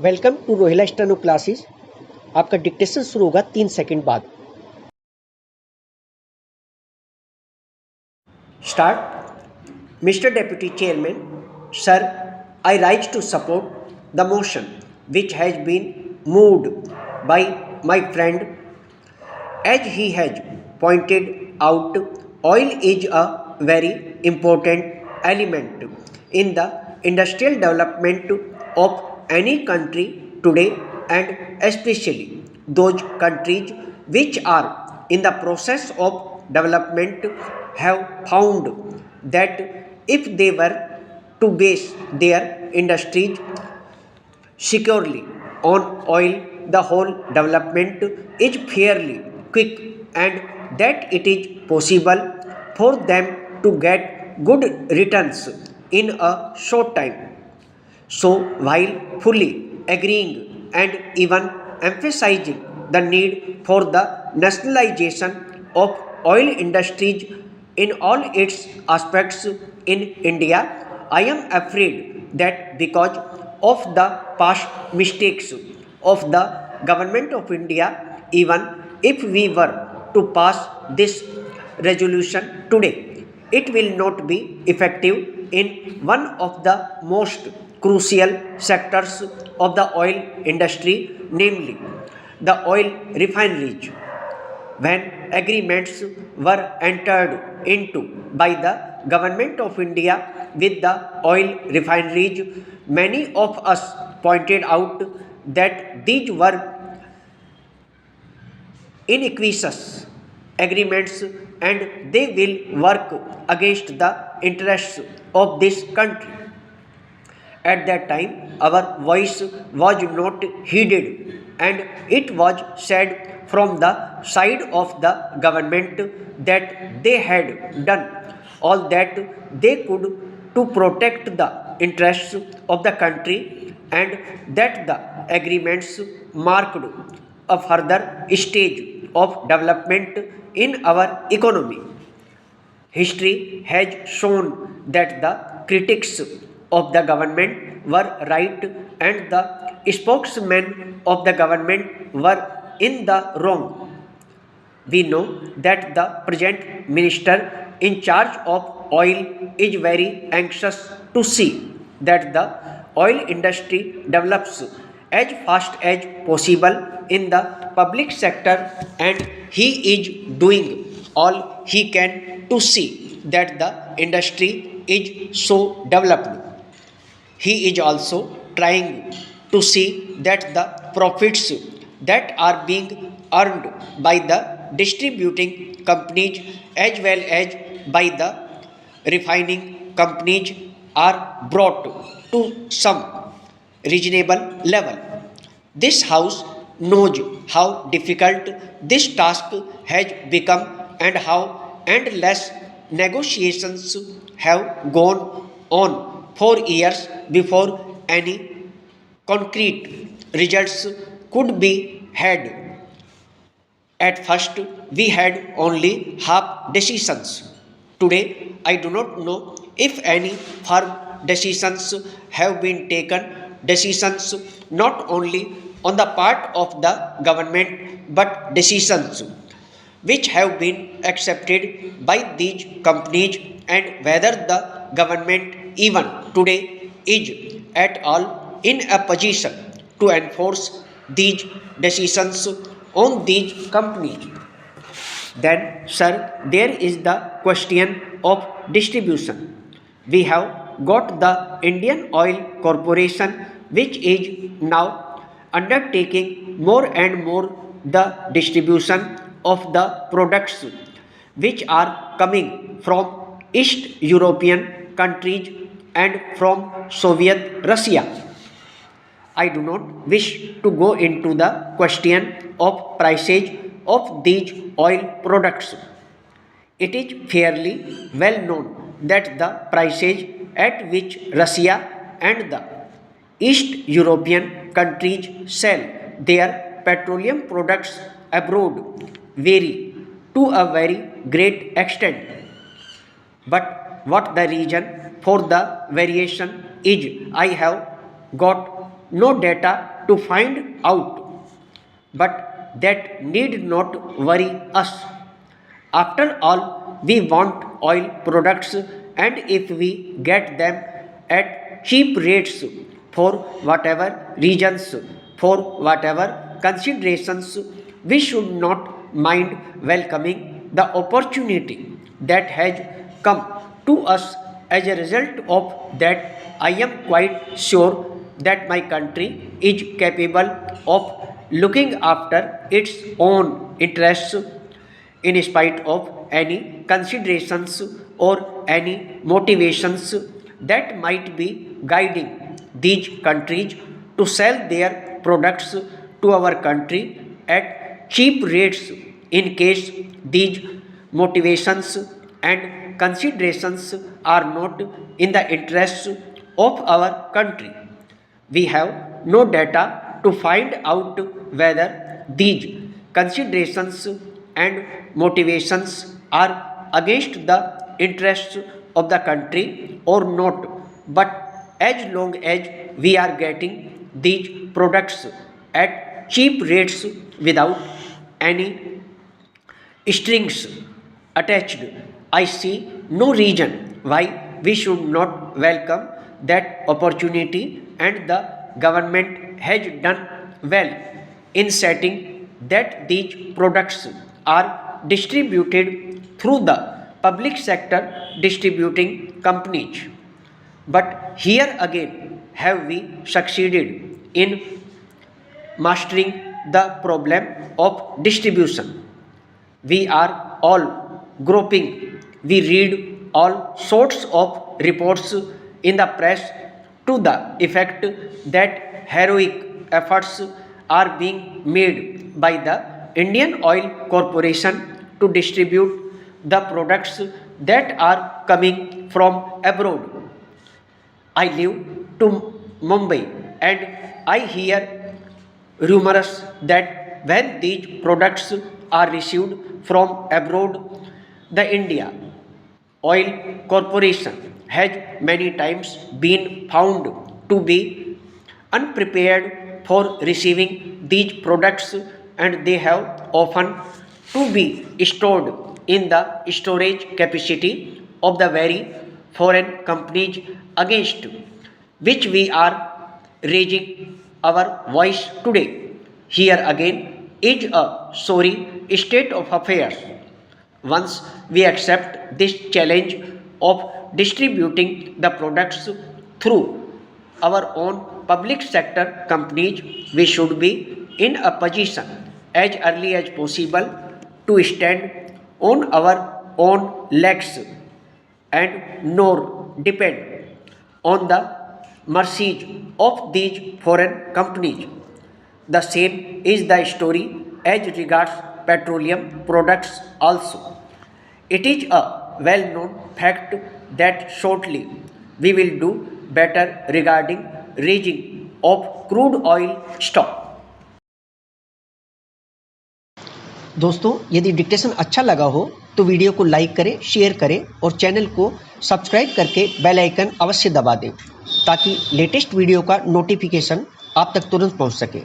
Welcome to Rohila steno classes. आपका dictation शुरू होगा 3 सेकंड बाद। Start. Mister deputy chairman, sir, I rise to support the motion which has been moved by my friend. As he has pointed out, oil is a very important element in the industrial development of any country today, and especially those countries which are in the process of development have found that if they were to base their industries securely on oil, the whole development is fairly quick, and that it is possible for them to get good returns in a short time. So, while fully agreeing and even emphasizing the need for the nationalization of oil industries in all its aspects in India, I am afraid that because of the past mistakes of the government of India, even if we were to pass this resolution today, it will not be effective in one of the most crucial sectors of the oil industry, namely the oil refineries. When agreements were entered into by the government of India with the oil refineries, many of us pointed out that these were inequitous agreements and they will work against the interests of this country. At that time, our voice was not heeded, and it was said from the side of the government that they had done all that they could to protect the interests of the country, and that the agreements marked a further stage of development in our economy. History has shown that the critics of the government were right and the spokesmen of the government were in the wrong. We know that the present minister in charge of oil is very anxious to see that the oil industry develops as fast as possible in the public sector, and he is doing all he can to see that the industry is so developed. He is also trying to see that the profits that are being earned by the distributing companies as well as by the refining companies are brought to some reasonable level. This House knows how difficult this task has become and how endless negotiations have gone on for years before any concrete results could be had. At first, we had only half decisions. Today, I do not know if any firm decisions have been taken, decisions not only on the part of the government but decisions which have been accepted by these companies, and whether the government even today is at all in a position to enforce these decisions on these companies. Then, sir, there is the question of distribution. We have got the Indian Oil Corporation, which is now undertaking more and more the distribution of the products which are coming from East European countries and from Soviet Russia. I do not wish to go into the question of prices of these oil products. It is fairly well known that the prices at which Russia and the East European countries sell their petroleum products abroad vary to a very great extent. But what the reason for the variation is, I have got no data to find out, but that need not worry us. After all, we want oil products, and if we get them at cheap rates for whatever reasons, for whatever considerations, we should not mind welcoming the opportunity that has come to us as a result of that. I am quite sure that my country is capable of looking after its own interests in spite of any considerations or any motivations that might be guiding these countries to sell their products to our country at cheap rates. In case these motivations and considerations are not in the interests of our country, we have no data to find out whether these considerations and motivations are against the interests of the country or not. But as long as we are getting these products at cheap rates without any strings attached, I see no reason why we should not welcome that opportunity, and the government has done well in setting that these products are distributed through the public sector distributing companies. But here again, have we succeeded in mastering the problem of distribution? We are all groping. We read all sorts of reports in the press to the effect that heroic efforts are being made by the Indian Oil Corporation to distribute the products that are coming from abroad. I live to Mumbai, and I hear rumors that when these products are received from abroad, the India Oil Corporation has many times been found to be unprepared for receiving these products, and they have often to be stored in the storage capacity of the very foreign companies against which we are raising our voice today. Here again is a sorry state of affairs. Once we accept this challenge of distributing the products through our own public sector companies, we should be in a position as early as possible to stand on our own legs and nor depend on the mercies of these foreign companies. The same is the story as regards petroleum products also. It is a well known fact that shortly we will do better regarding raising of crude oil stock. दोस्तों, यदि dictation अच्छा लगा हो तो video को like करें, share करें और चैनल को सब्सक्राइब करके बेल आइकन अवश्य दबा दें ताकि लेटेस्ट वीडियो का नोटिफिकेशन आप तक तुरंत पहुंच सके।